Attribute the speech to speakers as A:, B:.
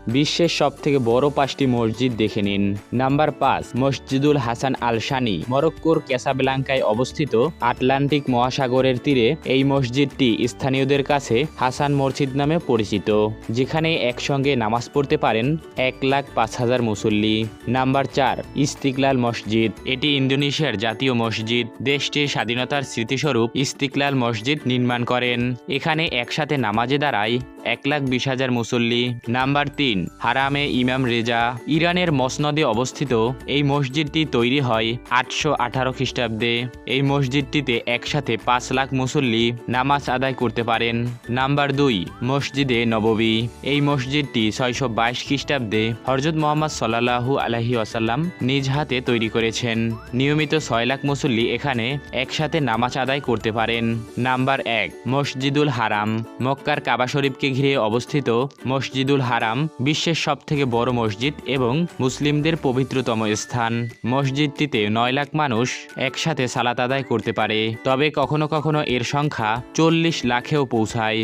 A: বিশ্বের সবথেকে বড় 5টি মসজিদ দেখে নিন। নাম্বার 5, মসজিদুল হাসান আল শানি, মরক্কোর ক্যাসাব্লাঙ্কায় অবস্থিত। আটলান্টিক মহাসাগরের তীরে এই মসজিদটি স্থানীয়দের কাছে হাসান মসজিদ নামে পরিচিত, যেখানে একসঙ্গে নামাজ পড়তে পারেন 1,05,000 মুসল্লি। নাম্বার 4, ইস্তিকলাল মসজিদ। এটি ইন্দোনেশিয়ার জাতীয় মসজিদ। দেশটির স্বাধীনতার স্মৃতিস্বরূপ ইস্তিকলাল মসজিদ নির্মাণ করেন। এখানে একসাথে নামাজে দাঁড়ায় 1,20,000 মুসল্লি। নাম্বার 3, হারামে ইমাম রেজা। ইরানের মসনদে অবস্থিত এই মসজিদটি তৈরি হয় 818 খ্রিস্টাব্দে। এই মসজিদটিতে একসাথে 5 লাখ মুসল্লি নামাজ আদায় করতে পারেন। নাম্বার 2, মসজিদে নববী। এই মসজিদটি 622 খ্রিস্টাব্দে হযরত মুহাম্মদ সাল্লাল্লাহু আলাইহি ওয়াসাল্লাম নিজ হাতে তৈরি করেছেন। নিয়মিত 6 লাখ মুসল্লি এখানে একসাথে নামাজ আদায় করতে পারেন। নাম্বার 1, মসজিদুল হারাম। মক্কার কাবা শরীফকে ঘিরে অবস্থিত মসজিদুল হারাম বিশ্বের সবথেকে বড় মসজিদ এবং মুসলিমদের পবিত্রতম স্থান। মসজিদটিতে 9 লাখ মানুষ একসাথে সালাত আদায় করতে পারে, তবে কখনো কখনো এর সংখ্যা 40 লাখেও পৌঁছায়।